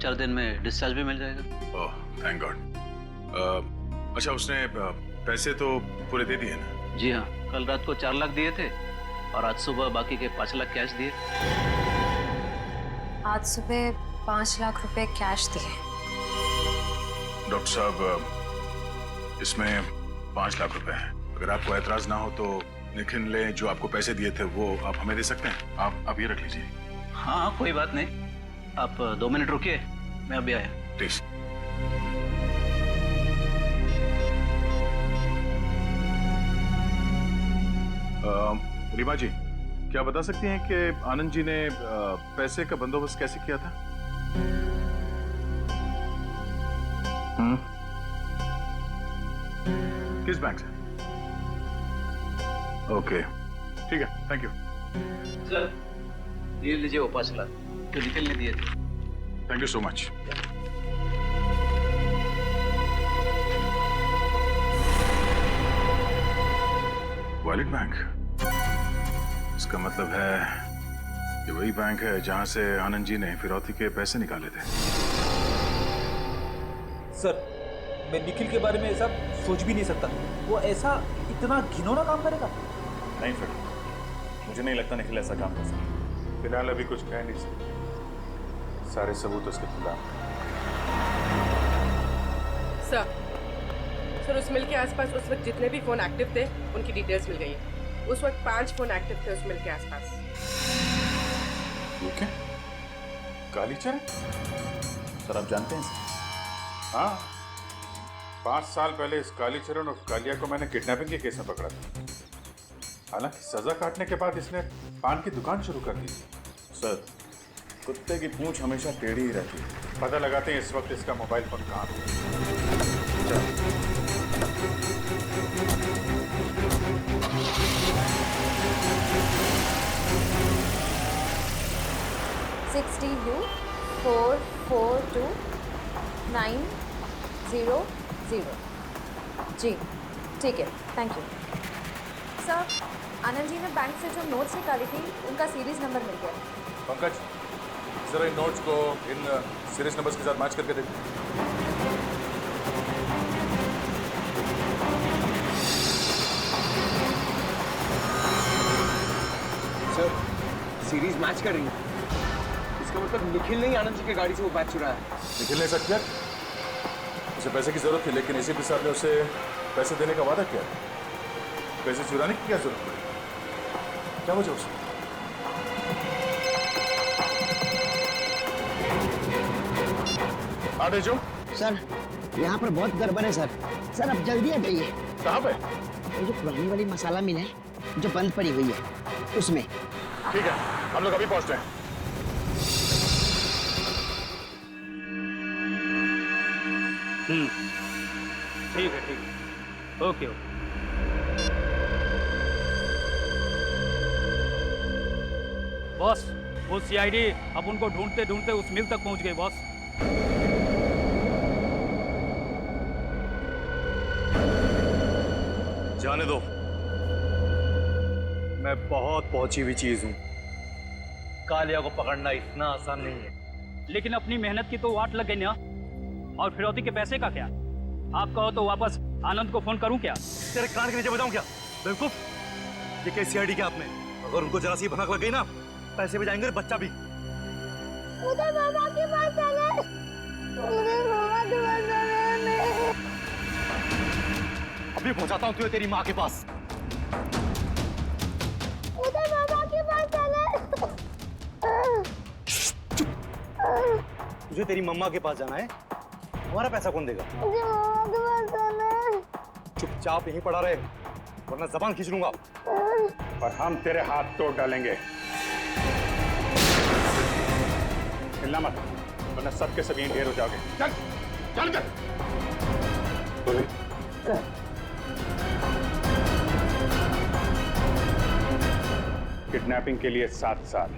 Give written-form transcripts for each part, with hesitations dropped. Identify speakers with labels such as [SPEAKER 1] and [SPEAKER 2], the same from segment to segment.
[SPEAKER 1] 4 दिन में डिस्चार्ज भी मिल जाएगा।
[SPEAKER 2] Oh thank God. अच्छा उसने पैसे तो पूरे दे दिए ना?
[SPEAKER 1] जी हाँ, कल रात को 4 लाख दिए थे और आज सुबह बाकी के 5 लाख कैश दिए।
[SPEAKER 3] आज सुबह 5 लाख रुपए कैश दिए।
[SPEAKER 2] डॉक्टर साहब इसमें 5 लाख रुपए हैं। अगर आपको एतराज ना हो तो निखिल ने जो आपको पैसे दिए थे वो आप हमें दे सकते हैं। आप ये रख लीजिए।
[SPEAKER 1] हाँ कोई बात नहीं, आप 2 मिनट रुकिए, मैं अभी आया।
[SPEAKER 2] प्लीज। रीमा जी, क्या बता सकती हैं कि आनंद जी ने पैसे का बंदोबस्त कैसे किया था? किस बैंक से? ओके ठीक है, थैंक यू।
[SPEAKER 1] सर ये लीजिए वो 5 लाख जो निखिल ने दिए थे।
[SPEAKER 2] Thank you so much. Wallet bank, इसका मतलब है ये वही बैंक है जहां से आनंद जी ने फिरौती के पैसे निकाले थे।
[SPEAKER 4] सर मैं निखिल के बारे में ऐसा सोच भी नहीं सकता। वो ऐसा इतना घिनौना काम करेगा?
[SPEAKER 5] नहीं फ्रेंड, मुझे नहीं लगता निखिल ऐसा काम कर सकता।
[SPEAKER 2] फिलहाल अभी कुछ कह नहीं सकते, सारे सबूत उसके खिलाफ।
[SPEAKER 6] सर उस मिल के आसपास उस वक्त जितने भी फोन एक्टिव थे उनकी डिटेल्स मिल गई है। उस वक्त 5 फोन एक्टिव थे उस मिल के आसपास।
[SPEAKER 5] ये क्या? कालीचरण? सर आप जानते हैं इसे?
[SPEAKER 2] हाँ, 5 साल पहले इस कालीचरण और कालिया को मैंने किडनैपिंग के केस में पकड़ा था। हालांकि सजा काटने के बाद इसने पान की दुकान शुरू कर दी थी।
[SPEAKER 5] सर कुत्ते की पूंछ हमेशा टेढ़ी ही रहती है।
[SPEAKER 2] पता लगाते हैं इस वक्त इसका मोबाइल फोन कहाँ है। चलो।
[SPEAKER 3] 60U 442900। जी ठीक है, thank you sir. Anand ji ने बैंक से जो नोट्स निकाली थी उनका सीरीज नंबर मिल गया।
[SPEAKER 5] पंकज जरा इन नोट्स को इन सीरीज नंबर्स के साथ मैच करके देखो।
[SPEAKER 7] सर सीरीज मैच कर रही है, इसका मतलब निखिल ने ही आनंद जी की गाड़ी से वो बैग चुराया है।
[SPEAKER 5] निखिल ने ऐसा किया? उसे पैसे की जरूरत थी लेकिन एसीपी साहब ने उसे पैसे देने का वादा किया। पैसे चुराने की क्या जरूरत पड़ी? क्या वजह उसे? आदेश जो
[SPEAKER 8] सर यहाँ पर बहुत गड़बड़ है सर। सर अब जल्दी आ जाइए।
[SPEAKER 5] कहाँ पे?
[SPEAKER 8] ये जो पुरानी वाली मसाला मिल है जो बंद पड़ी हुई है उसमें।
[SPEAKER 5] ठीक है, हम लोग अभी पहुंचते हैं।
[SPEAKER 4] ठीक है ओके।
[SPEAKER 9] बॉस वो सीआईडी अब उनको ढूंढते ढूंढते उस मिल तक पहुंच गई बॉस।
[SPEAKER 5] जाने दो, मैं बहुत पहुंची हुई चीज हूं।
[SPEAKER 7] कालिया को पकड़ना इतना आसान नहीं है।
[SPEAKER 9] लेकिन अपनी मेहनत की तो वाट लग गई ना। और फिरौती के पैसे का क्या? आप कहो तो वापस आनंद को फोन करूं क्या?
[SPEAKER 7] तेरे कान के नीचे बताऊं क्या? बेवकूफ, ये कैसी सीआईडी क्या आपने? अगर उनको जरा सी भनक लग गई ना, पैसे भी जाएंगे और बच्चा भी।
[SPEAKER 3] मुझे मामा के पास जाना है। मुझे मामा के पास जाना है।
[SPEAKER 7] अभी पहुंचाता हूं तुझे तेरी माँ के पास।
[SPEAKER 3] मुझे मामा के पास जाना है।
[SPEAKER 7] तुझे तेरी मम्मा के पास जाना है? हमारा पैसा कौन देगा?
[SPEAKER 3] मुझे मामा के पास जाना है।
[SPEAKER 7] चुपचाप यहीं पड़ा रहे वरना जबान खींच लूंगा।
[SPEAKER 2] और हम तेरे हाथ तोड़ डालेंगे। हिलना मत वरना सबके सब यहीं ढेर हो जाओगे। चल चल कर। बोले किडनैपिंग के लिए 7 साल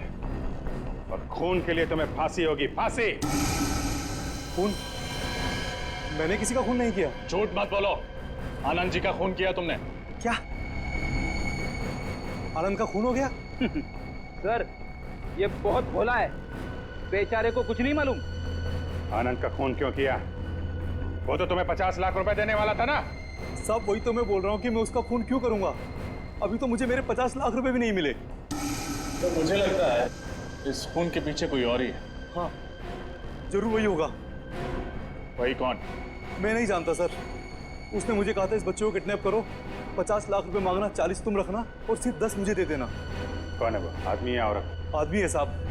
[SPEAKER 2] और खून के लिए तुम्हें फांसी होगी। फांसी।
[SPEAKER 5] खून? मैंने किसी का खून नहीं किया।
[SPEAKER 2] झूठ मत बोलो, आनंद जी का खून किया तुमने।
[SPEAKER 7] क्या आनंद का खून हो गया?
[SPEAKER 9] सर ये बहुत भोला है, बेचारे को कुछ नहीं मालूम।
[SPEAKER 10] आनंद का खून क्यों किया? वो तो तुम्हें 50 लाख रुपए देने वाला था ना?
[SPEAKER 7] साहब वही तो मैं बोल रहा हूँ कि मैं उसका खून क्यों करूंगा? अभी तो मुझे मेरे 50 लाख रुपए भी नहीं मिले।
[SPEAKER 5] तो मुझे लगता है इस खून के पीछे कोई और ही है।
[SPEAKER 7] हाँ, जरूर वही होगा।
[SPEAKER 5] वही कौन?
[SPEAKER 7] मैं नहीं जानता सर। उसने मुझे कहा था इस बच्चे को किडनैप करो, 50 लाख रुपए मांगना, 40 तुम रखना और सिर्फ 10 मुझे दे देना।
[SPEAKER 10] कौन है वो? आदमी है औरत?
[SPEAKER 7] आदमी है साहब।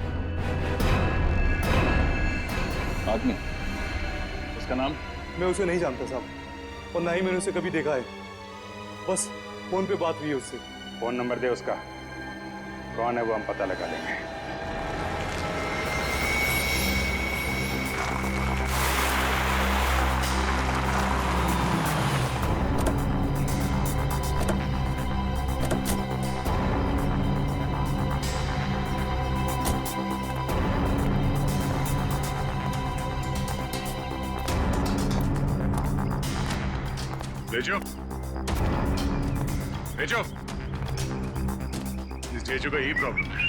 [SPEAKER 5] आदमी? उसका नाम?
[SPEAKER 7] मैं उसे नहीं जानता साहब, और ना ही मैंने उसे कभी देखा है। बस फोन पे बात हुई है उससे।
[SPEAKER 10] फोन नंबर दे उसका। कौन है वो हम पता लगा लेंगे।
[SPEAKER 2] जेजू, जेजू, इस जेजू का यही प्रॉब्लम है,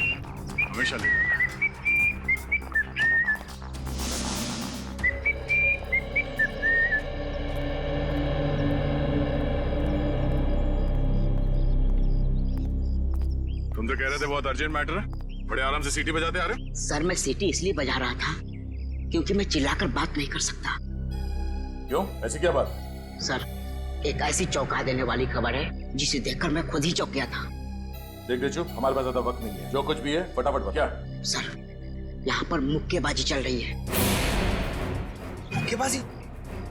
[SPEAKER 2] हमेशा लेता है। तुम तो कह रहे थे बहुत अर्जेंट मैटर है, बड़े आराम से सीटी बजाते आ रहे।
[SPEAKER 8] सर मैं सीटी इसलिए बजा रहा था क्योंकि मैं चिल्लाकर बात नहीं कर सकता।
[SPEAKER 5] क्यों? ऐसी क्या बात?
[SPEAKER 8] सर एक ऐसी चौंका देने वाली खबर है जिसे देखकर मैं खुद ही चौंक गया था।
[SPEAKER 5] देख जेजू, हमारे पास ज्यादा वक्त नहीं है, जो कुछ भी है फटाफट बता। क्या?
[SPEAKER 8] सर यहाँ पर मुक्केबाजी चल रही है।
[SPEAKER 11] मुक्केबाजी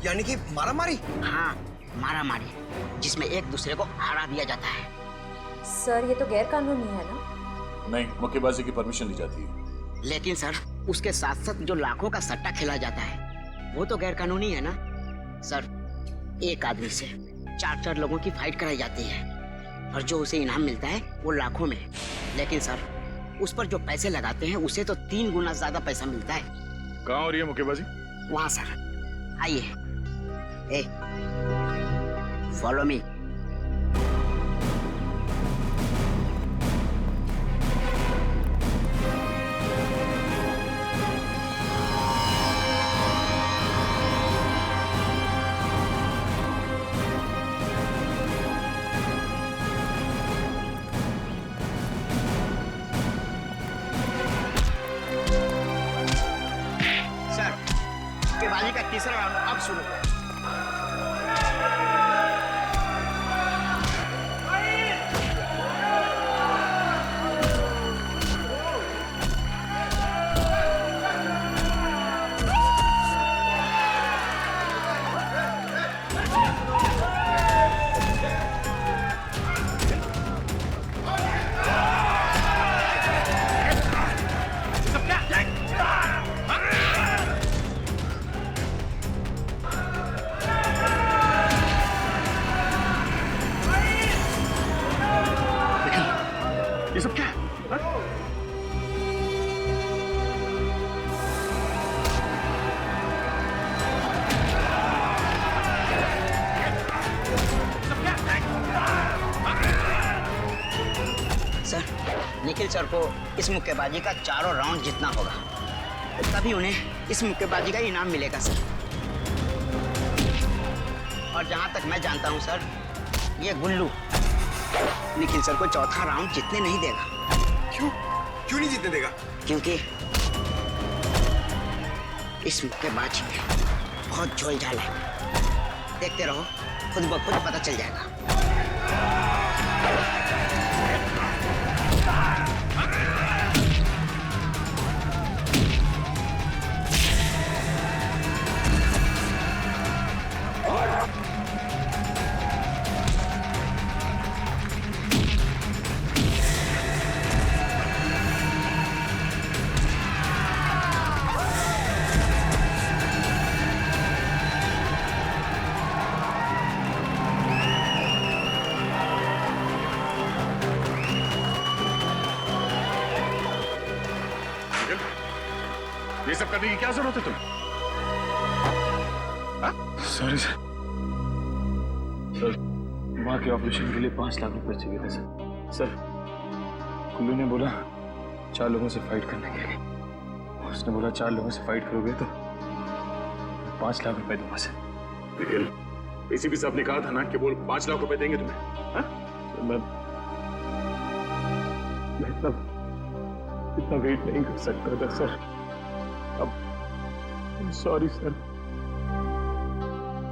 [SPEAKER 11] यानी कि मारा मारी?
[SPEAKER 8] हाँ, मारा मारी, जिसमें एक दूसरे को हरा दिया जाता है।
[SPEAKER 3] सर ये तो गैर कानूनी है ना?
[SPEAKER 5] नहीं, मुक्केबाजी की परमिशन ली जाती है।
[SPEAKER 8] लेकिन सर उसके साथ साथ जो लाखों का सट्टा खेला जाता है वो तो गैर कानूनी है ना? सर एक आदमी से 4-4 लोगों की फाइट कराई जाती है और जो उसे इनाम मिलता है वो लाखों में। लेकिन सर उस पर जो पैसे लगाते हैं उसे तो 3 गुना ज्यादा पैसा मिलता है।
[SPEAKER 2] कहाँ हो रही है मुक्केबाजी?
[SPEAKER 8] वहाँ सर, आइए। ए, फॉलो मी। मुक्केबाजी का तीसरा राउंड अब शुरू है।
[SPEAKER 2] ये सब क्या है?
[SPEAKER 8] सर निखिल सर को इस मुक्केबाजी का चारों राउंड जीतना होगा, तभी उन्हें इस मुक्केबाजी का इनाम मिलेगा सर। और जहां तक मैं जानता हूं सर, ये गुल्लू निखिल सर को चौथा राउंड जीतने नहीं देगा।
[SPEAKER 11] क्यों? क्यों नहीं जीतने देगा?
[SPEAKER 8] क्योंकि इस मुक्केबाजी में बहुत झोल झाल है। देखते रहो, खुद ब खुद पता चल जाएगा।
[SPEAKER 2] ये सब करने की क्या जरूरत है तुम्हें?
[SPEAKER 4] सॉरी सर, माँ के ऑपरेशन के लिए 5 लाख रुपए चाहिए थे सर। सर कुल्लू ने बोला 4 लोगों से फाइट करने के लिए। उसने बोला 4 लोगों से फाइट करोगे तो
[SPEAKER 1] 5 लाख रुपए दूंगा सर।
[SPEAKER 5] निखिल, एसीपी साहब ने कहा था ना कि वो 5 लाख रुपए देंगे तुम्हें। हाँ?
[SPEAKER 1] मैं इतना वेट नहीं कर सकता था सर। अब सॉरी सर।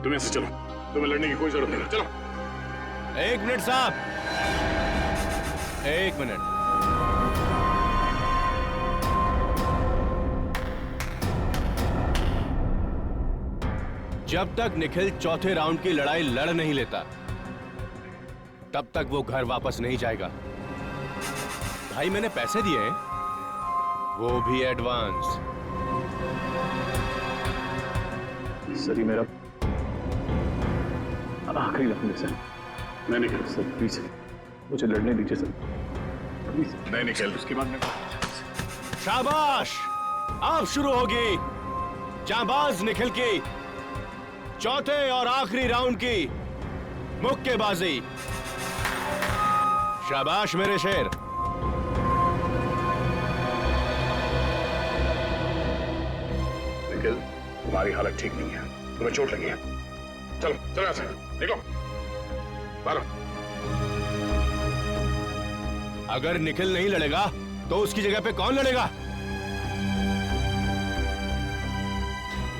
[SPEAKER 5] तुम ऐसे चलो, तुम्हें लड़ने की कोई जरूरत नहीं। चलो।
[SPEAKER 12] 1 मिनट साहब, 1 मिनट। जब तक निखिल चौथे राउंड की लड़ाई लड़ नहीं लेता तब तक वो घर वापस नहीं जाएगा। भाई मैंने पैसे दिए हैं, वो भी एडवांस।
[SPEAKER 1] सर ये मेरा आखिरी लफ्ज है सर।
[SPEAKER 5] नहीं निखिल,
[SPEAKER 1] सर प्लीज मुझे लड़ने दीजिए सर, प्लीज।
[SPEAKER 5] नहीं निखिल,
[SPEAKER 1] उसके बाद में
[SPEAKER 12] शाबाश, अब शुरू होगी जांबाज निखिल की चौथे और आखिरी राउंड की मुक्केबाजी। शाबाश मेरे शेर।
[SPEAKER 5] निखिल, तुम्हारी हालत ठीक नहीं है, तुम्हें चोट लगी है। चलो चलो ऐसे निकलो बाहर।
[SPEAKER 12] अगर निखिल नहीं लड़ेगा तो उसकी जगह पे कौन लड़ेगा?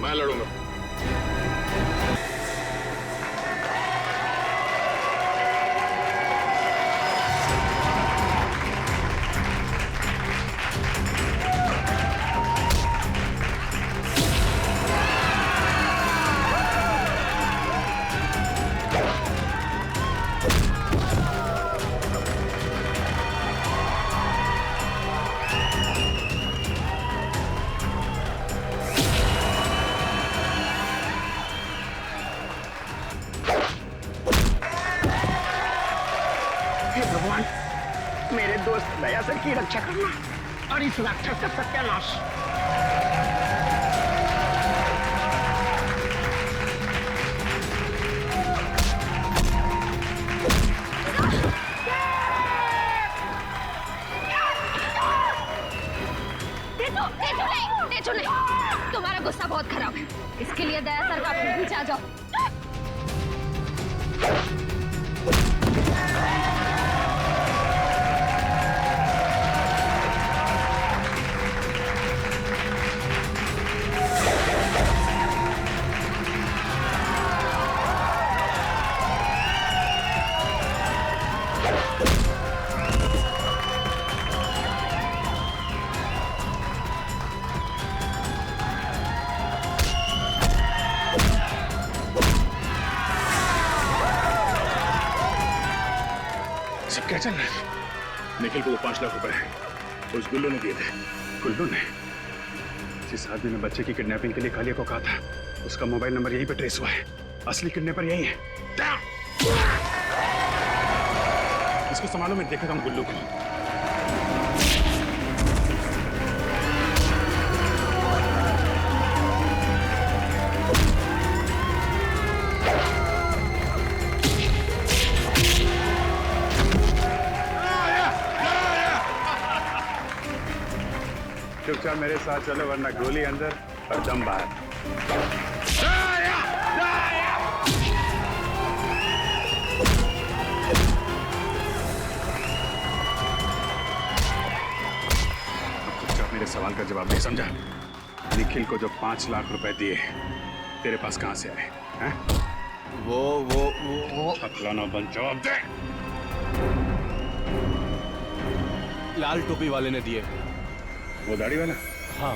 [SPEAKER 5] मैं लड़ूंगा।
[SPEAKER 8] मेरे दोस्त दया सर की रक्षा करना और इस राक्षस का सत्यानाश।
[SPEAKER 3] तुम्हारा गुस्सा बहुत खराब है, इसके लिए दया सर का पीछे आ जाओ।
[SPEAKER 5] क्या चल रहा है? निखिल को वो 5 लाख रुपए उस गुल्लू ने दिए थे।
[SPEAKER 10] गुल्लू ने? जिस आदमी ने बच्चे की किडनैपिंग के लिए कालिया को कहा था, उसका मोबाइल नंबर यहीं पे ट्रेस हुआ है। असली किडनैपर यही है। इसको संभालो, मैं देखता हूँ गुल्लू को। चुपचाप मेरे साथ चलो, वरना गोली अंदर और दम बाहर। चुपचाप मेरे सवाल का जवाब नहीं समझा। निखिल को जो 5 लाख रुपए दिए तेरे पास कहां से आए हैं?
[SPEAKER 12] वो
[SPEAKER 10] छतलाना बंद, जवाब दे।
[SPEAKER 12] लाल टोपी वाले ने दिए।
[SPEAKER 10] वो दाढ़ी वाला?
[SPEAKER 12] हाँ।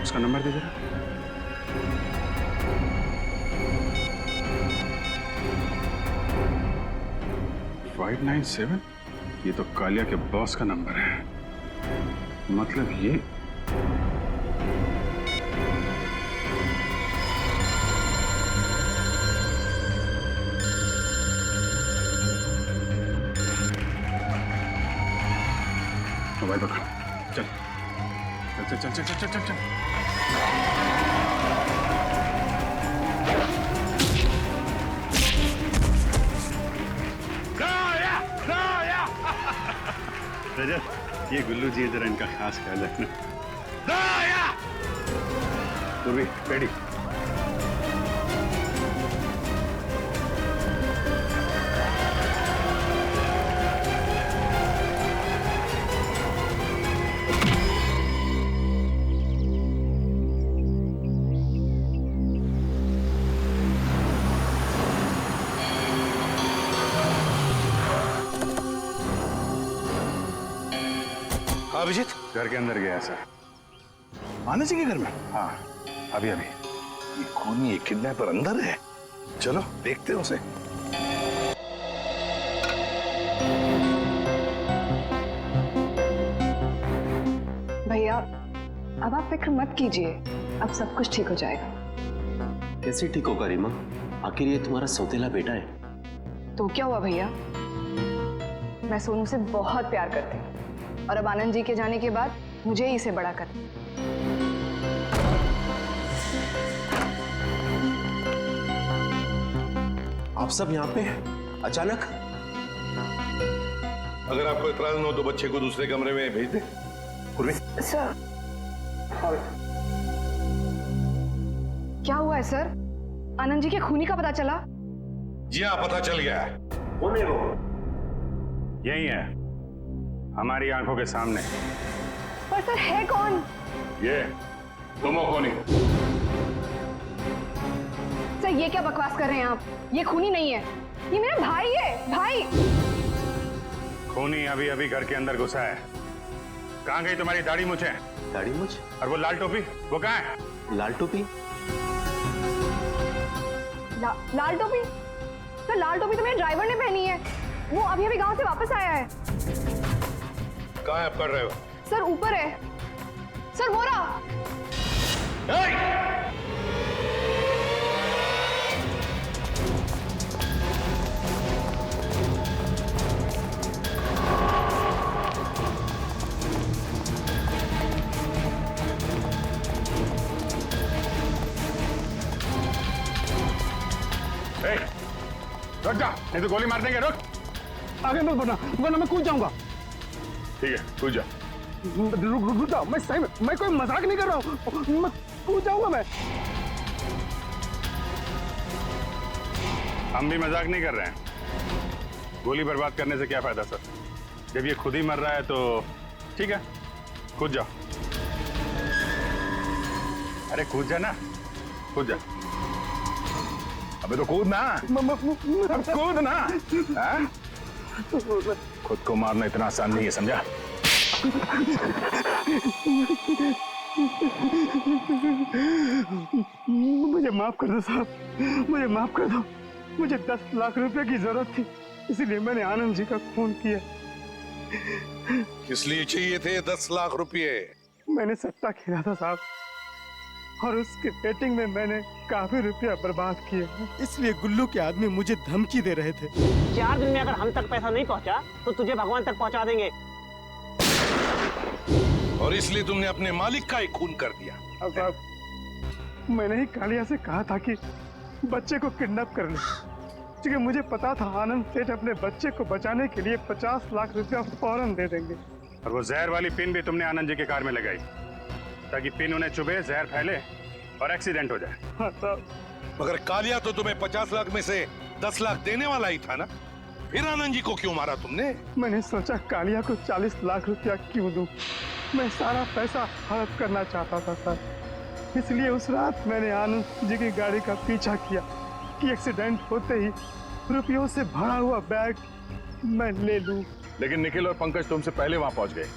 [SPEAKER 10] उसका नंबर दे जरा। फाइव 597? ये तो कालिया के बॉस का नंबर है। मतलब ये मोबाइल पकड़। चल चल चल चल चल चल चल चल। रजत, ये गुल्लू जी जरा इनका खास ख्याल रखना। पूर्वी रेडी।
[SPEAKER 2] अभिजीत
[SPEAKER 10] घर के अंदर गया सर।
[SPEAKER 2] आनंद जी के घर में?
[SPEAKER 10] हाँ, अभी अभी।
[SPEAKER 2] ये खूनी किडनैपर अंदर है। चलो देखते हैं उसे।
[SPEAKER 13] भैया अब आप फिक्र मत कीजिए, अब सब कुछ ठीक हो जाएगा।
[SPEAKER 1] कैसे ठीक होगा रीमा? आखिर ये तुम्हारा सौतेला बेटा है।
[SPEAKER 13] तो क्या हुआ भैया, मैं सोनू से बहुत प्यार करती हूँ और अब आनंद जी के जाने के बाद मुझे ही इसे बड़ा करना।
[SPEAKER 11] आप सब यहाँ पे अचानक?
[SPEAKER 5] अगर आपको इतराज न हो तो बच्चे को दूसरे कमरे में भेज दे। पूर्वी।
[SPEAKER 13] सर क्या हुआ है सर? आनंद जी के खूनी का पता चला?
[SPEAKER 5] जी हाँ, पता चल गया है।
[SPEAKER 10] कौन है वो? यही है, हमारी आंखों के सामने।
[SPEAKER 13] पर सर है कौन?
[SPEAKER 10] ये तुम हो खूनी।
[SPEAKER 13] सर ये क्या बकवास कर रहे हैं आप? ये खूनी नहीं है, ये मेरा भाई है, भाई।
[SPEAKER 10] खूनी अभी अभी घर के अंदर घुसा है। कहाँ गई तुम्हारी दाढ़ी मूछें?
[SPEAKER 1] दाढ़ी मूछ?
[SPEAKER 10] और वो लाल टोपी, वो कहाँ है?
[SPEAKER 1] लाल टोपी?
[SPEAKER 13] लाल टोपी? सर लाल टोपी तो मेरे ड्राइवर ने पहनी है, वो अभी अभी गांव से वापस आया है।
[SPEAKER 5] कहाँ आप कर रहे हो?
[SPEAKER 13] सर ऊपर है, सर वो रहा।
[SPEAKER 10] रुक जा, नहीं तो गोली मार देंगे। रुक,
[SPEAKER 7] आगे मत बढ़ना वरना मैं कूद जाऊंगा।
[SPEAKER 10] ठीक है, कूद जा।
[SPEAKER 7] रुक जाओ, मैं सही में, मैं कोई मजाक नहीं कर रहा हूँ, मैं कूद जाऊंगा मैं।
[SPEAKER 10] हम भी मजाक नहीं कर रहे हैं। गोली बर्बाद करने से क्या फायदा सर? जब ये खुद ही मर रहा है तो ठीक है, कूद जाओ। अरे कूद जा ना, कूद जा। अबे तो कूद ना, अब कूद ना। हाँ? खुद को मारना इतना आसान नहीं है, समझा?
[SPEAKER 7] मुझे माफ कर दो साहब, मुझे माफ कर दो। मुझे 10 लाख रुपए की जरूरत थी, इसलिए मैंने आनंद जी का खून किया।
[SPEAKER 5] किस लिए चाहिए थे 10 लाख रुपए?
[SPEAKER 7] मैंने सट्टा खेला था साहब, और उसके बेटिंग में मैंने काफी रुपया बर्बाद किए, इसलिए गुल्लू के आदमी मुझे धमकी दे रहे थे।
[SPEAKER 14] 4 दिन में अगर हम तक पैसा नहीं पहुंचा तो तुझे भगवान तक पहुंचा देंगे।
[SPEAKER 5] और इसलिए तुमने अपने मालिक का ही खून कर दिया।
[SPEAKER 7] अब साहब मैंने ही कालिया से कहा था कि बच्चे को किडनैप कर ले, क्योंकि मुझे पता था आनंद सेठ अपने बच्चे को बचाने के लिए 50 लाख रुपया फौरन दे देंगे।
[SPEAKER 10] और वो जहर वाली पिन भी तुमने आनंद जी के कार में लगाई ताकि पिन उन्हें चुभे, जहर फैले और एक्सीडेंट हो जाए।
[SPEAKER 7] हाँ साहब।
[SPEAKER 5] मगर कालिया तो तुम्हें 50 लाख में से 10 लाख देने वाला ही था ना, फिर आनंद जी को क्यों मारा तुमने?
[SPEAKER 7] मैंने सोचा कालिया को 40 लाख रुपया क्यों दूं, मैं सारा पैसा हड़प करना चाहता था सर, इसलिए उस रात मैंने आनंद जी की गाड़ी का पीछा किया कि एक्सीडेंट होते ही रुपयों से भरा हुआ बैग मैं ले लूं।
[SPEAKER 10] लेकिन निखिल और पंकज तुमसे पहले वहां पहुंच गए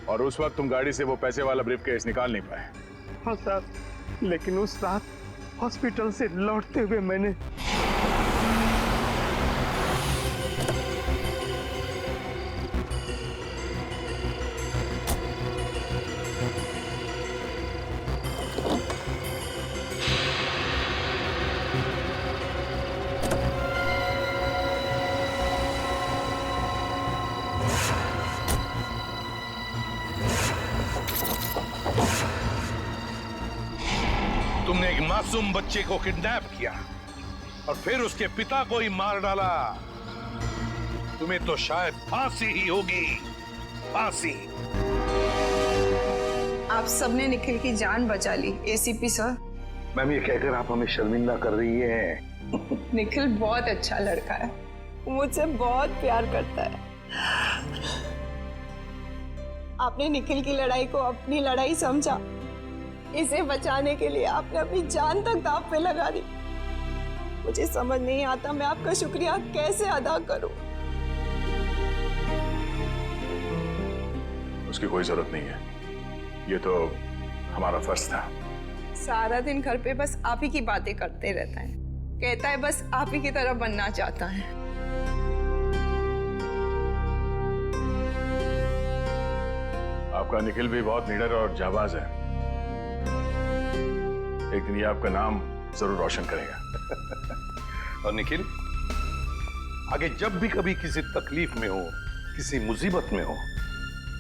[SPEAKER 10] और उस वक्त तुम गाड़ी से वो पैसे वाला ब्रीफकेस निकाल नहीं पाए।
[SPEAKER 7] हाँ सर, लेकिन उस रात हॉस्पिटल से लौटते हुए मैंने
[SPEAKER 5] तुमने एक मासूम बच्चे को किडनैप किया और फिर उसके पिता को ही मार डाला। तुम्हें तो शायद फांसी ही होगी, फांसी।
[SPEAKER 13] आप सबने निखिल की जान बचा ली एसीपी सर,
[SPEAKER 5] मैम ये कहकर आप हमें शर्मिंदा कर रही हैं।
[SPEAKER 13] निखिल बहुत अच्छा लड़का है, मुझसे बहुत प्यार करता है। आपने निखिल की लड़ाई को अपनी लड़ाई समझा, इसे बचाने के लिए आपने अपनी जान तक दांव पे लगा दी। मुझे समझ नहीं आता मैं आपका शुक्रिया कैसे अदा करूं।
[SPEAKER 2] उसकी कोई जरूरत नहीं है, ये तो हमारा फर्ज था।
[SPEAKER 13] सारा दिन घर पे बस आप ही की बातें करते रहता है, कहता है बस आप ही की तरह बनना चाहता है।
[SPEAKER 2] आपका निखिल भी बहुत निडर और जाबाज है। एक दिन ये आपका नाम जरूर रोशन करेगा।
[SPEAKER 5] और निखिल, आगे जब भी कभी किसी तकलीफ में हो, किसी मुसीबत में हो,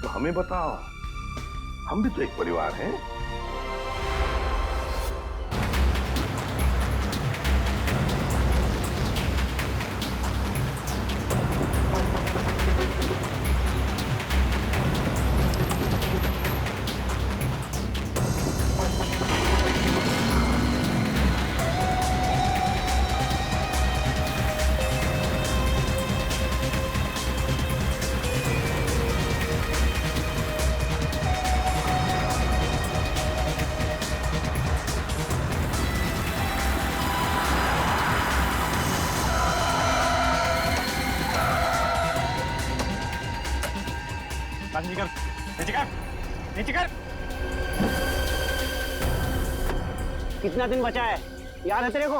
[SPEAKER 5] तो हमें बताओ, हम भी तो एक परिवार हैं।
[SPEAKER 14] कितना दिन बचा है याद है तेरे को?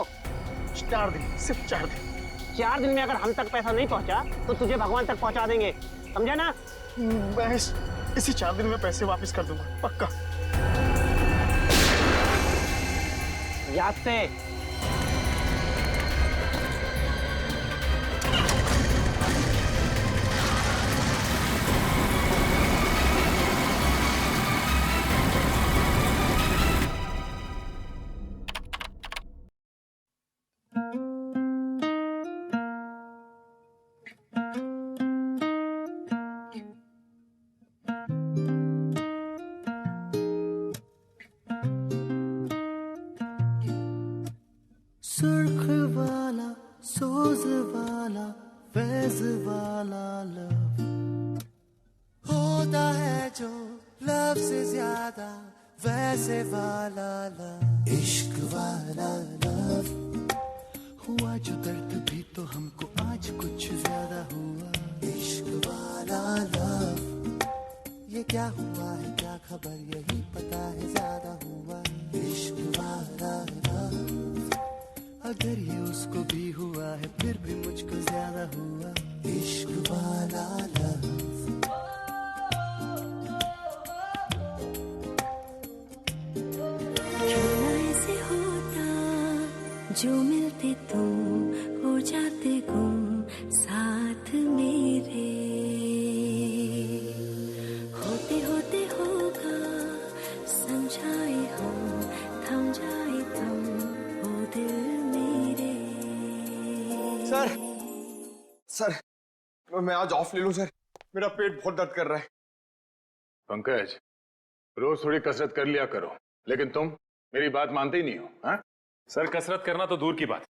[SPEAKER 7] 4 दिन, सिर्फ 4 दिन।
[SPEAKER 14] 4 दिन में अगर हम तक पैसा नहीं पहुंचा तो तुझे भगवान तक पहुंचा देंगे, समझा ना?
[SPEAKER 7] मैं इसी 4 दिन में पैसे वापस कर दूंगा, पक्का।
[SPEAKER 14] याद से।
[SPEAKER 15] सुर्ख वाला, सोज वाला, फैज वाला लव होता है जो लव से ज्यादा वैसे वाला लव। इश्क वाला लव हुआ जो दर्द भी तो हमको आज कुछ ज्यादा हुआ। इश्क वाला लव ये क्या हुआ है क्या खबर यही पता है ज्यादा हुआ। इश्क वाला लव अगर ये उसको भी हुआ है फिर भी मुझको ज्यादा हुआ। इश्क वाला लव
[SPEAKER 16] क्यों ऐसे होता जो मिलते तुम हो जाते गुम साथ मेरे। होते होते होगा समझाए हम थम जाए तुम ओ दिल मेरे।
[SPEAKER 11] सर मैं आज ऑफ ले लूं सर, मेरा पेट बहुत दर्द कर रहा है।
[SPEAKER 2] पंकज, रोज थोड़ी कसरत कर लिया करो, लेकिन तुम मेरी बात मानते ही नहीं हो। हाँ?
[SPEAKER 17] सर कसरत करना तो दूर की बात,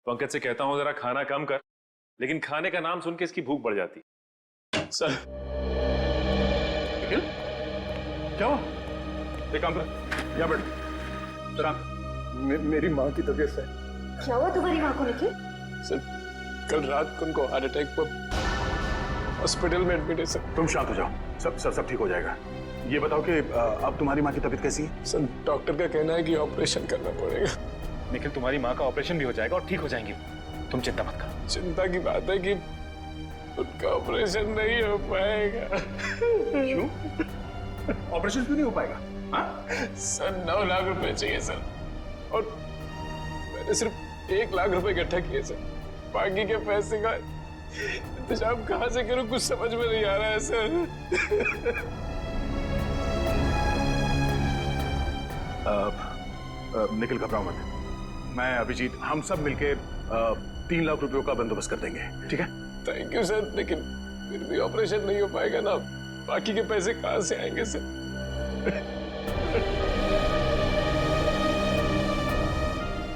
[SPEAKER 17] पंकज से कहता हूं जरा खाना कम कर, लेकिन खाने का नाम सुन के इसकी भूख बढ़ जाती। सर
[SPEAKER 2] क्या हुआ? एक काम कर, यहाँ बैठ। शांत।
[SPEAKER 11] मेरी माँ की तबीयत है।
[SPEAKER 3] क्या हुआ तुम्हारी माँ को निखिल?
[SPEAKER 11] सर कल रात को उनको हार्ट अटैक पर हॉस्पिटल में एडमिट है सर।
[SPEAKER 2] तुम शांत हो जाओ, सब ठीक हो जाएगा। ये बताओ कि अब तुम्हारी माँ की तबीयत कैसी है?
[SPEAKER 11] सर डॉक्टर का कहना है कि ऑपरेशन करना पड़ेगा।
[SPEAKER 17] निखिल तुम्हारी माँ का ऑपरेशन भी हो जाएगा और ठीक हो जाएंगी, तुम चिंता मत करो।
[SPEAKER 11] चिंता की बात है कि उनका ऑपरेशन नहीं हो पाएगा।
[SPEAKER 2] क्यों? ऑपरेशन क्यों नहीं हो पाएगा? हाँ?
[SPEAKER 11] सर 9 लाख रुपए चाहिए सर, और मैंने सिर्फ 1 लाख रुपए इकट्ठा किए सर। बाकी के पैसे का इंतजाम कहाँ से करूं कुछ समझ में नहीं आ रहा है सर।
[SPEAKER 2] निखिल घबराओ मत, मैं अभिजीत हम सब मिलके 3 लाख रुपयों का बंदोबस्त कर देंगे, ठीक है?
[SPEAKER 11] थैंक यू सर, लेकिन फिर भी ऑपरेशन नहीं हो पाएगा ना, बाकी के पैसे कहाँ से आएंगे सर?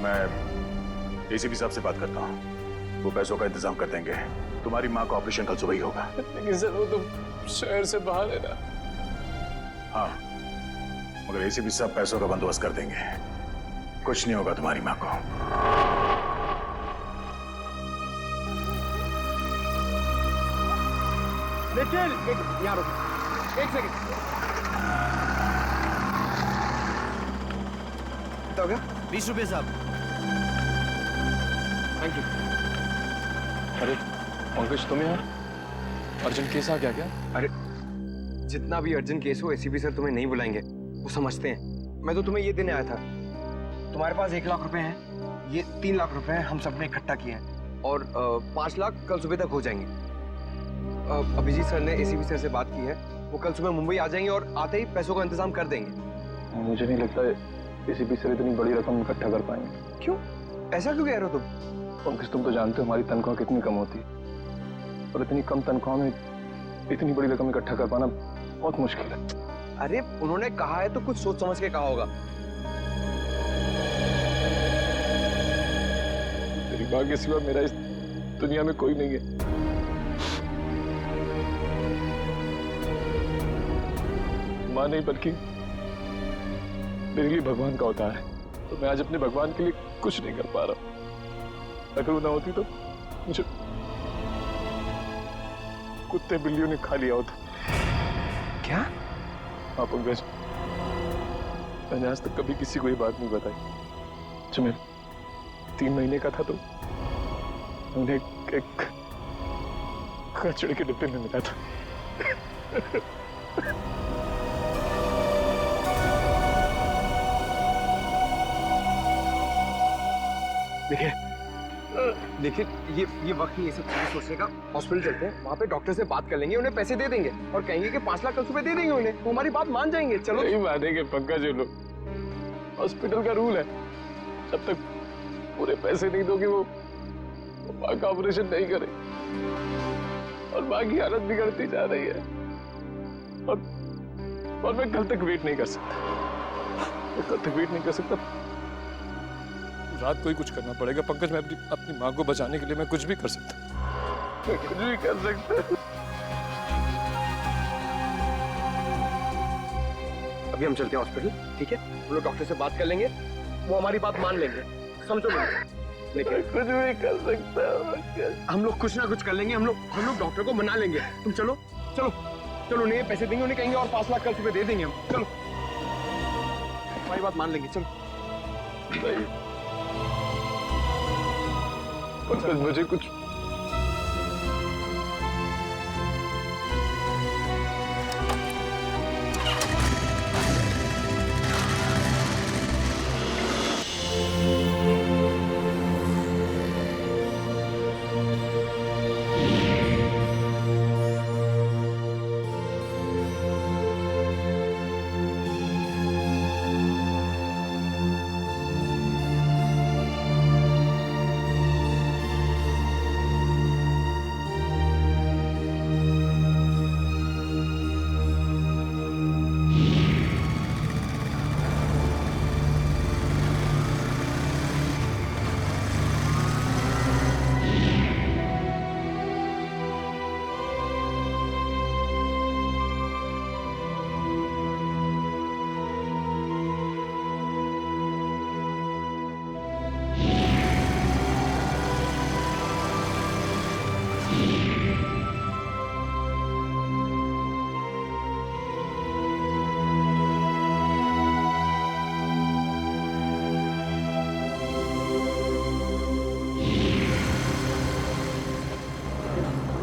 [SPEAKER 2] मैं एसीपी साहब से बात करता हूँ, वो पैसों का इंतजाम कर देंगे। तुम्हारी माँ का ऑपरेशन कल सुबह ही होगा।
[SPEAKER 11] लेकिन सर वो तो शहर से बाहर है ना।
[SPEAKER 2] हाँ, मगर एसीपी साहब पैसों का बंदोबस्त कर देंगे, कुछ नहीं होगा तुम्हारी माँ को।
[SPEAKER 18] निखिल, यहाँ रुक, एक सेकंड। कितना हो गया? 20 रुपये साहब। Thank you.
[SPEAKER 11] अरे पंकज, तुम यहाँ? अर्जेंट केस आ गया क्या?
[SPEAKER 18] अरे जितना भी अर्जेंट केस हो एसीपी सर तुम्हें नहीं बुलाएंगे, वो समझते हैं। मैं तो तुम्हें ये देने आया था। तुम्हारे पास 1 लाख रुपए हैं, ये 3 लाख रुपए हैं, हम सबने इकट्ठा किए हैं और 5 लाख कल सुबह तक हो जाएंगे। अभिजीत सर ने एसीपी सर से बात की है, वो कल सुबह मुंबई आ जाएंगे और आते ही पैसों का इंतजाम कर देंगे।
[SPEAKER 11] मुझे नहीं लगता एसीपी सर इतनी बड़ी रकम इकट्ठा कर पाएंगे।
[SPEAKER 18] क्यों? ऐसा क्यों कह रहे हो तुम?
[SPEAKER 11] पंकज, तुम तो जानते हो हमारी तनख्वाह कितनी कम होती है, और इतनी कम तनख्वाह में इतनी बड़ी रकम इकट्ठा कर पाना बहुत मुश्किल है।
[SPEAKER 18] अरे उन्होंने कहा है तो कुछ सोच समझ के कहा होगा।
[SPEAKER 11] तेरी माँ के सिवा मेरा इस दुनिया में कोई नहीं है। माँ नहीं बल्कि मेरे लिए भगवान का अवतार है, तो मैं आज अपने भगवान के लिए कुछ नहीं कर पा रहा हूँ। अगर वो ना होती तो मुझे कुत्ते बिल्लियों ने खा लिया होता।
[SPEAKER 18] क्या?
[SPEAKER 11] हाँ पंकज, मैंने आज तक कभी किसी को ये बात नहीं बताई। जब मैं 3 महीने का था तो मैंने एक कचड़े के डिब्बे में मिला था।
[SPEAKER 18] देखिए ये वक्त नहीं ये सब चीजें सोचने का। हॉस्पिटल चलते हैं, वहाँ पे डॉक्टर से बात कर लेंगे, उन्हें पैसे दे देंगे और कहेंगे कि 5 लाख कल सुबह दे देंगे उन्हें, वो हमारी बात मान जाएंगे। चलो।
[SPEAKER 11] नहीं मानेंगे पंकज ये लोग। हॉस्पिटल का रूल है, जब तक पूरे पैसे नहीं दोगे वो माँ का ऑपरेशन नहीं करे, और माँ की हालत बिगड़ती जा रही है, और मैं कल तक वेट नहीं कर सकता। रात को ही कुछ करना पड़ेगा पंकज। मैं अपनी माँ को बचाने के लिए मैं कुछ भी कर सकता।
[SPEAKER 18] अभी हम चलते हैं हॉस्पिटल, ठीक है? हम लोग डॉक्टर से बात कर लेंगे, वो हमारी बात मान लेंगे, समझो ना? लेकिन कुछ भी कर सकता। हम लोग कुछ ना कुछ कर लेंगे, हम लोग डॉक्टर को मना लेंगे। तुम चलो चलो चलो, उन्हें पैसे देंगे, उन्हें कहेंगे और 5 लाख कल सुबह दे देंगे हम। चलो, हमारी बात मान लेंगे। चलो।
[SPEAKER 11] मुझे कुछ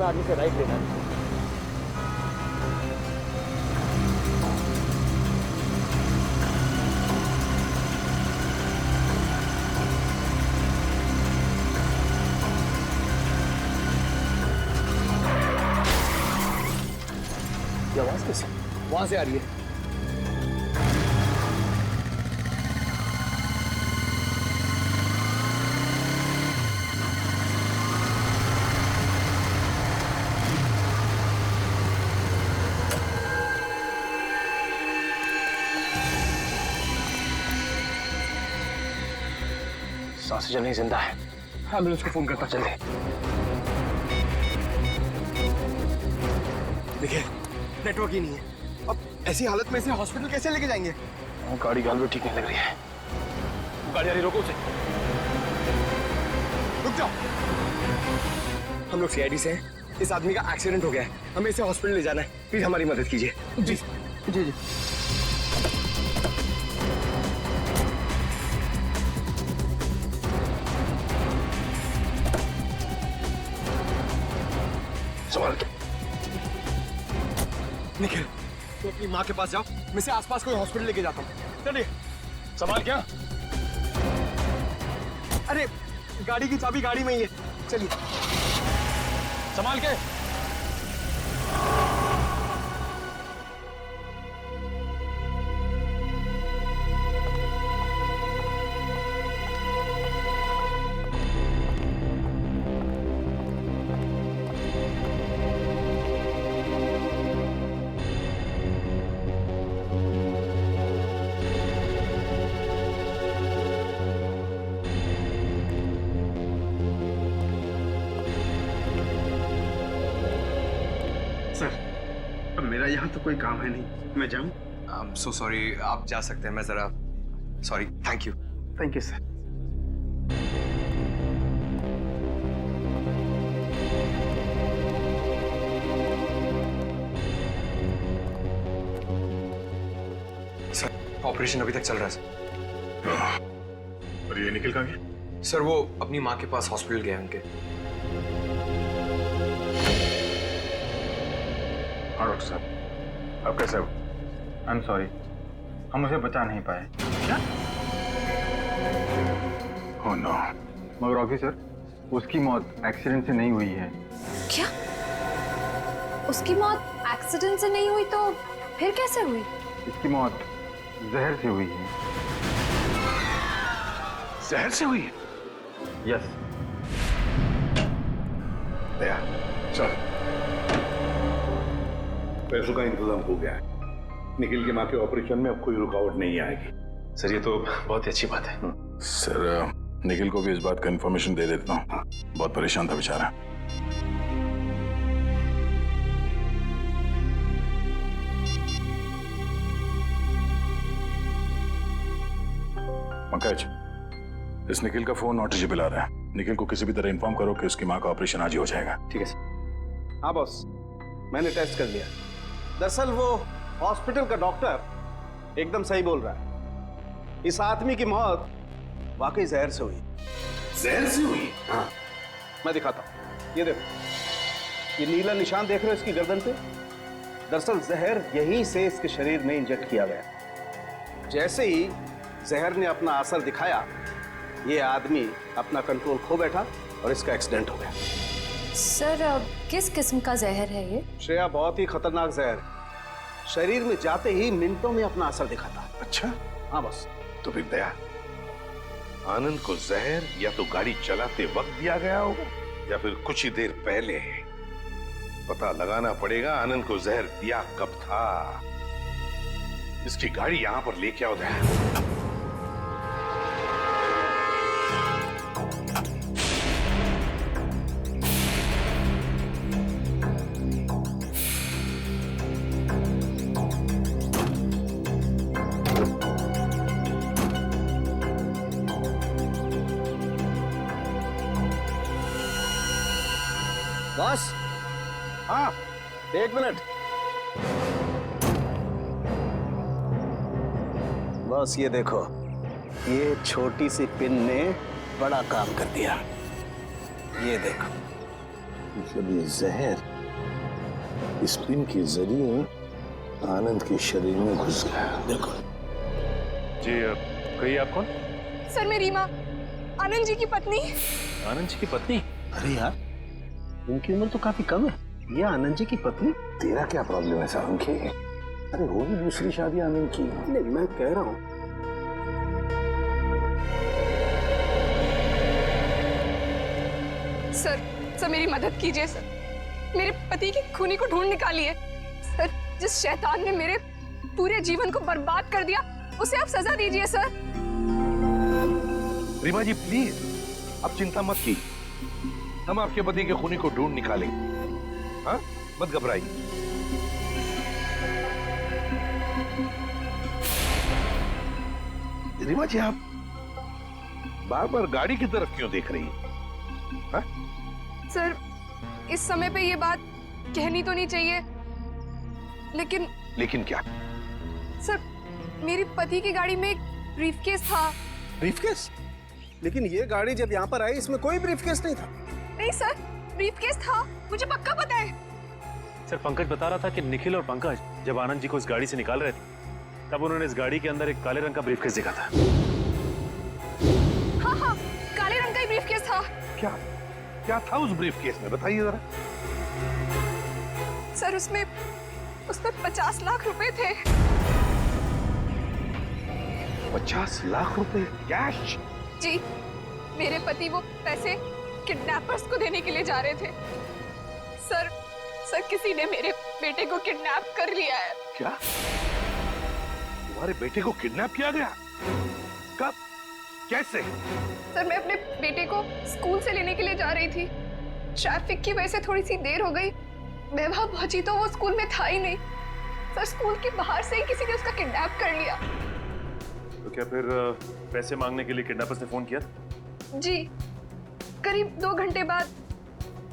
[SPEAKER 18] आगे से राइट लेना है। ये आवाज कैसे? वहां से आ रही है। ऑक्सीजन नहीं जिंदा है। एम्बुलेंस को फोन करता जल्दी। देखिए नेटवर्क ही नहीं है। अब ऐसी हालत में इसे हॉस्पिटल कैसे लेके जाएंगे? गाड़ी गाल भी ठीक नहीं लग रही है। गाड़ी आ रही, रोको उसे। रुक जाओ। हम लोग सीआईडी से हैं। इस आदमी का एक्सीडेंट हो गया है, हमें इसे हॉस्पिटल ले जाना है। प्लीज हमारी मदद कीजिए। जी जी जी। संभाल के। निखिल, तो अपनी माँ के पास जाओ, मैं इसे आसपास कोई हॉस्पिटल लेके जाता हूँ। चलिए। संभाल क्या? अरे गाड़ी की चाबी गाड़ी में ही है, चलिए। संभाल के।
[SPEAKER 7] मेरा यहाँ तो कोई काम है नहीं, मैं जाऊँ?
[SPEAKER 18] I'm so sorry, आप जा सकते हैं। मैं जरा sorry. Thank you.
[SPEAKER 7] Thank you sir.
[SPEAKER 18] Sir operation अभी तक चल रहा है सर।
[SPEAKER 2] और ये निखिल कहाँ गया?
[SPEAKER 18] सर वो अपनी माँ के पास हॉस्पिटल गए उनके।
[SPEAKER 10] हाँ डॉक्टर साहब, आप कैसे हो? आई एम सॉरी, हम उसे बचा नहीं पाए। क्या? Oh no. मगर ऑफिसर, उसकी मौत एक्सीडेंट से नहीं हुई है।
[SPEAKER 3] क्या? उसकी मौत एक्सीडेंट से नहीं हुई तो फिर कैसे हुई?
[SPEAKER 10] इसकी मौत जहर से हुई है।
[SPEAKER 2] जहर से हुई है?
[SPEAKER 10] यस।
[SPEAKER 2] दया, चल।
[SPEAKER 5] पैसों का इंतजाम हो गया है। निखिल की माँ के ऑपरेशन में अब कोई रुकावट नहीं आएगी।
[SPEAKER 17] सर ये तो बहुत ही अच्छी बात है।
[SPEAKER 2] सर निखिल को भी इस बात का इंफॉर्मेशन दे देता हूँ। बहुत परेशान था बेचारा। पंकज, इस निखिल का फोन नॉट रीचेबल आ रहा है। निखिल को किसी भी तरह इन्फॉर्म करो कि उसकी माँ का ऑपरेशन आज ही हो जाएगा।
[SPEAKER 18] ठीक है सर।
[SPEAKER 19] हाँ बॉस, मैंने टेस्ट कर लिया। दरअसल वो हॉस्पिटल का डॉक्टर एकदम सही बोल रहा है। इस आदमी की मौत वाकई जहर से हुई।
[SPEAKER 2] जहर से हुई?
[SPEAKER 19] हाँ, मैं दिखाता हूँ। ये देखो, ये नीला निशान देख रहे हो इसकी गर्दन पे? दरअसल जहर यहीं से इसके शरीर में इंजेक्ट किया गया। जैसे ही जहर ने अपना असर दिखाया, ये आदमी अपना कंट्रोल खो बैठा और इसका एक्सीडेंट हो गया।
[SPEAKER 3] सर किस किस्म का जहर है ये?
[SPEAKER 19] श्रेया, बहुत ही खतरनाक जहर है। शरीर में जाते ही मिनटों में अपना असर दिखाता है।
[SPEAKER 2] अच्छा?
[SPEAKER 19] हाँ बस।
[SPEAKER 5] तो फिर दया, आनंद को जहर या तो गाड़ी चलाते वक्त दिया गया होगा या फिर कुछ ही देर पहले। पता लगाना पड़ेगा आनंद को जहर दिया कब था। इसकी गाड़ी यहां पर लेके आओ दया।
[SPEAKER 19] बस। हाँ, एक मिनट। बस ये देखो, ये छोटी सी पिन ने बड़ा काम कर दिया। ये देखो,
[SPEAKER 5] मतलब ये जहर इस पिन के जरिए आनंद के शरीर में घुस गया।
[SPEAKER 19] बिल्कुल।
[SPEAKER 17] जी कहिए आप कौन?
[SPEAKER 13] सर मैं रीमा, आनंद जी की पत्नी।
[SPEAKER 17] आनंद जी की पत्नी?
[SPEAKER 19] अरे यार, इनकी उम्र तो काफी कम है। ये आनंद जी की पत्नी?
[SPEAKER 5] तेरा क्या प्रॉब्लम है सारंगी? अरे होगी दूसरी शादी आनंद की।
[SPEAKER 19] नहीं, मैं कह रहा हूँ
[SPEAKER 13] सर मेरी मदद कीजिए सर। मेरे पति की खूनी को ढूंढ निकालिए सर। जिस शैतान ने मेरे पूरे जीवन को बर्बाद कर दिया, उसे आप सजा दीजिए सर।
[SPEAKER 5] रीमा जी प्लीज, आप चिंता मत की, हम आपके पति के खूनी को ढूंढ निकालेंगे। हाँ, मत घबराइए। रीमा जी, आप बार बार गाड़ी की तरफ क्यों देख रही हैं? हाँ?
[SPEAKER 20] सर, इस समय पे ये बात कहनी तो नहीं चाहिए, लेकिन
[SPEAKER 5] क्या?
[SPEAKER 20] सर, मेरे पति की गाड़ी में एक ब्रीफकेस था।
[SPEAKER 19] ब्रीफकेस? लेकिन ये गाड़ी जब यहाँ पर आई इसमें कोई ब्रीफकेस नहीं था।
[SPEAKER 20] नहीं सर, ब्रीफकेस था, मुझे पक्का पता है।
[SPEAKER 17] सर, पंकज बता रहा था कि निखिल और पंकज जब आनंद जी को इस गाड़ी से निकाल रहे थे तब उन्होंने इस गाड़ी के अंदर एक काले रंग का ब्रीफकेस देखा था।
[SPEAKER 20] हाँ, काले रंग का ही ब्रीफकेस था।
[SPEAKER 5] क्या था उस ब्रीफकेस में, बताइए जरा।
[SPEAKER 20] सर, उसमें 50 लाख रुपए थे।
[SPEAKER 5] 50 लाख रुपए कैश?
[SPEAKER 20] जी, मेरे पति वो पैसे किडनैपर्स को देने के लिए जा रहे थे। सर, किसी ने मेरे बेटे को किडनैप कर लिया है।
[SPEAKER 5] क्या? तुम्हारे बेटे को किडनैप किया गया? कब? कैसे?
[SPEAKER 20] सर, मैं अपने बेटे को स्कूल से लेने के लिए जा रही थी। ट्रैफिक की वजह से थोड़ी सी देर हो गई। मैं वहां पहुंची तो वो स्कूल में था ही नहीं। सर, स्कूल के बाहर से ही किसी ने उसका किडनैप कर लिया।
[SPEAKER 17] तो क्या फिर पैसे मांगने के लिए किडनैपर्स ने फोन किया?
[SPEAKER 20] जी, करीब 2 घंटे बाद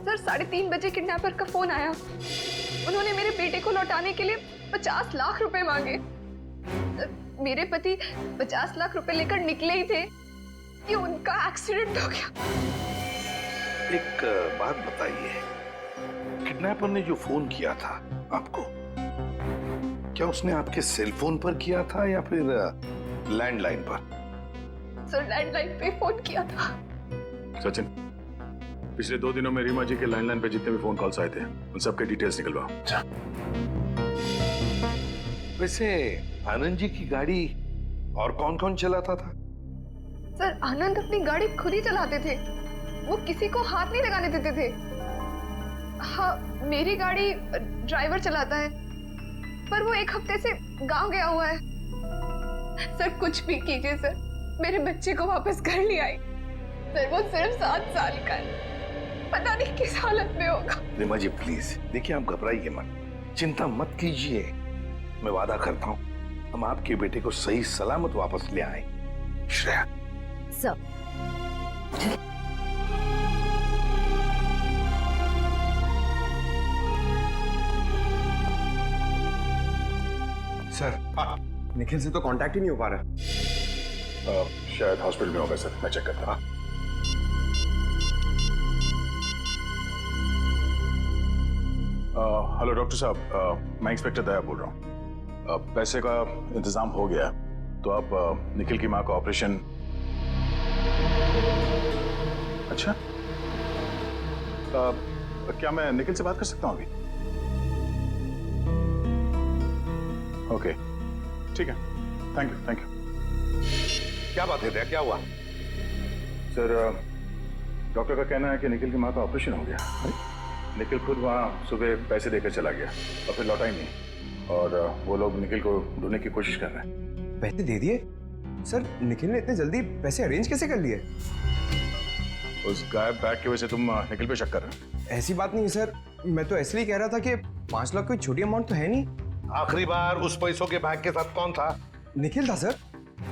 [SPEAKER 20] सर 3:30 बजे किडनैपर का फोन आया। उन्होंने मेरे बेटे को लौटाने के लिए 50 लाख रुपए मांगे। मेरे पति 50 लाख रुपए लेकर निकले ही थे कि उनका एक्सीडेंट हो गया।
[SPEAKER 5] एक बात बताइए, किडनैपर ने जो फोन किया था आपको, क्या उसने आपके सेल फोन पर किया था या फिर लैंडलाइन पर?
[SPEAKER 20] सर, लैंडलाइन पे फोन किया था।
[SPEAKER 2] सचिन, पिछले 2 दिनों में रीमा जी के लैंडलाइन पे जितने भी फोन कॉल्स आए थे उन सबके डिटेल्स निकलवाओ।
[SPEAKER 5] वैसे आनंद जी की गाड़ी और कौन कौन चलाता था?
[SPEAKER 20] सर, आनंद अपनी गाड़ी खुद ही चलाते थे, वो किसी को हाथ नहीं लगाने देते थे। हाँ, मेरी गाड़ी ड्राइवर चलाता है, पर वो 1 हफ्ते से गांव गया हुआ है। सर, कुछ भी कीजिए सर, मेरे बच्चे को वापस घर ले आई। सर, वो सिर्फ 7 साल का है, पता नहीं किस हालत में होगा।
[SPEAKER 5] रीमा जी प्लीज, देखिए आप घबराइए मत, चिंता मत कीजिए। मैं वादा करता हूँ हम आपके बेटे को सही सलामत वापस ले आएंगे। श्रेया।
[SPEAKER 3] सर,
[SPEAKER 19] सर, निखिल से तो कांटेक्ट ही नहीं हो पा रहा।
[SPEAKER 2] शायद हॉस्पिटल में होगा सर, मैं चेक करता हूँ। हेलो डॉक्टर साहब, मैं इंस्पेक्टर दया बोल रहा हूँ। पैसे का इंतजाम हो गया तो आप निखिल की माँ का ऑपरेशन। अच्छा, क्या मैं निखिल से बात कर सकता हूँ अभी? ओके, ठीक है, थैंक यू।
[SPEAKER 5] क्या बात है, क्या हुआ?
[SPEAKER 2] सर, डॉक्टर का कहना है कि निखिल की माँ का ऑपरेशन हो गया। निखिल खुद वहाँ सुबह पैसे देकर चला गया और फिर लौटा ही नहीं, और वो लोग निखिल को ढूंढने की कोशिश कर रहे हैं।
[SPEAKER 19] पैसे दे दिए? सर, निखिल ने इतने जल्दी पैसे अरेंज कैसे कर लिए?
[SPEAKER 2] उस गायब बैग की वजह से तुम निखिल पे शक कर रहे हो?
[SPEAKER 19] ऐसी बात नहीं सर, मैं तो इसलिए कह रहा था कि 5 लाख कोई छोटी अमाउंट तो है नहीं।
[SPEAKER 5] आखिरी बार उस पैसों के बैग के साथ कौन था?
[SPEAKER 19] निखिल था सर,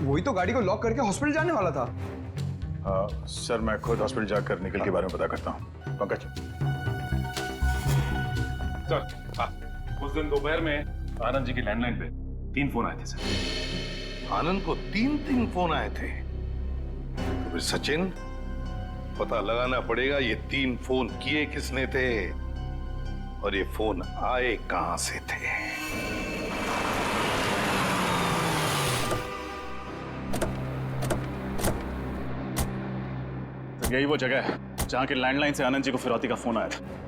[SPEAKER 19] वही तो गाड़ी को लॉक करके हॉस्पिटल जाने वाला था।
[SPEAKER 2] सर, मैं खुद हॉस्पिटल जाकर निखिल के बारे में पता करता हूँ। पंकज।
[SPEAKER 17] सर, उस दिन दोपहर में आनंद जी की लैंडलाइन पे 3 फोन आए थे सर।
[SPEAKER 5] आनंद को 3 फोन आए थे? तो फिर सचिन, पता लगाना पड़ेगा ये 3 फोन किए किसने थे और ये फोन आए कहां से थे।
[SPEAKER 2] तो यही वो जगह है जहां के लैंडलाइन से आनंद जी को फिरौती का फोन आया था।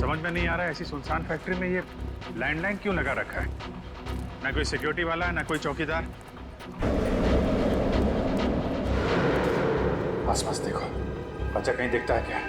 [SPEAKER 10] समझ में नहीं आ रहा है, ऐसी सुनसान फैक्ट्री में ये लैंडलाइन क्यों लगा रखा है? ना कोई सिक्योरिटी वाला है, ना कोई चौकीदार। आसपास देखो, बच्चा कहीं दिखता है क्या?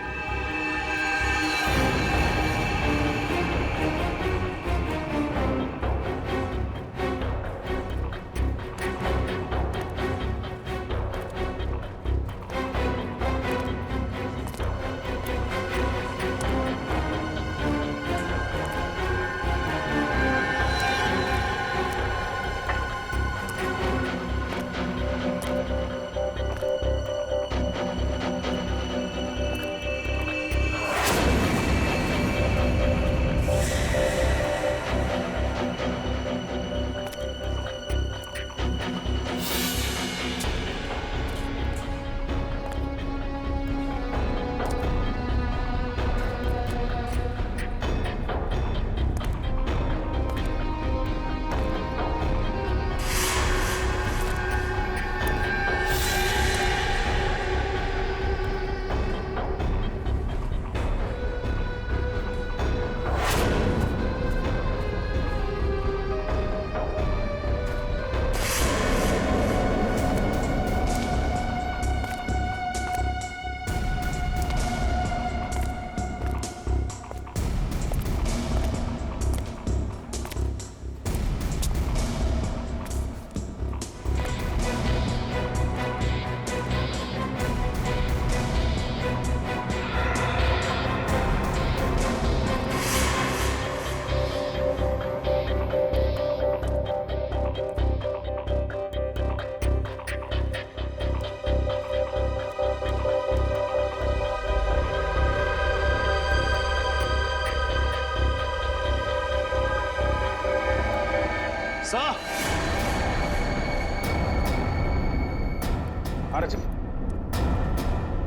[SPEAKER 19] अरे चल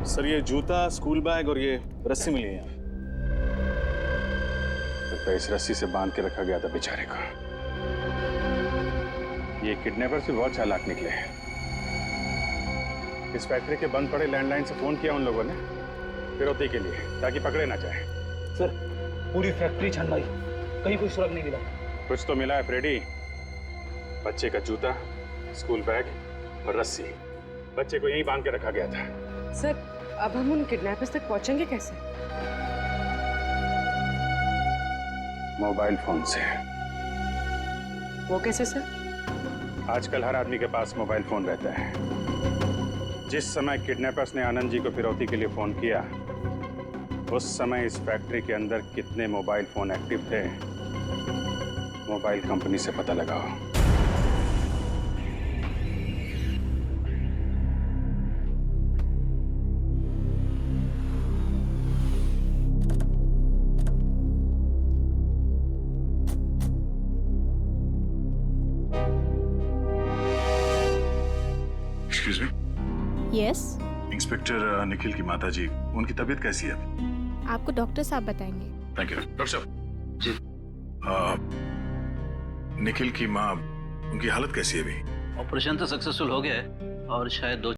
[SPEAKER 19] सर, ये जूता, स्कूल बैग और ये रस्सी मिली है यहाँ।
[SPEAKER 10] तो इस रस्सी से बांध के रखा गया था बेचारे को। ये किडनैपर्स भी बहुत चालाक निकले हैं। इस फैक्ट्री के बंद पड़े लैंडलाइन से फोन किया उन लोगों ने फिरौती के लिए, ताकि पकड़े ना जाए।
[SPEAKER 4] सर पूरी फैक्ट्री छान ली, कहीं कोई सुराग नहीं मिला।
[SPEAKER 10] कुछ तो मिला है फ्रेडी। बच्चे का जूता, स्कूल बैग और रस्सी बच्चे को यहीं बांध के रखा गया था।
[SPEAKER 6] सर अब हम उन किडनैपर्स तक पहुंचेंगे कैसे?
[SPEAKER 10] मोबाइल फोन से।
[SPEAKER 6] वो कैसे सर?
[SPEAKER 10] आजकल हर आदमी के पास मोबाइल फोन रहता है। जिस समय किडनैपर्स ने आनंद जी को फिरौती के लिए फोन किया, उस समय इस फैक्ट्री के अंदर कितने मोबाइल फोन एक्टिव थे, मोबाइल कंपनी से पता लगाओ।
[SPEAKER 2] Excuse me.
[SPEAKER 21] Yes,
[SPEAKER 2] inspector Nikhil की माता जी, उनकी तबीयत कैसी है?
[SPEAKER 21] आपको डॉक्टर साहब बताएंगे।
[SPEAKER 2] थैंक यू डॉक्टर साहब। जी निखिल की माँ, उनकी हालत कैसी है अभी?
[SPEAKER 1] ऑपरेशन तो सक्सेसफुल हो गया है और शायद 2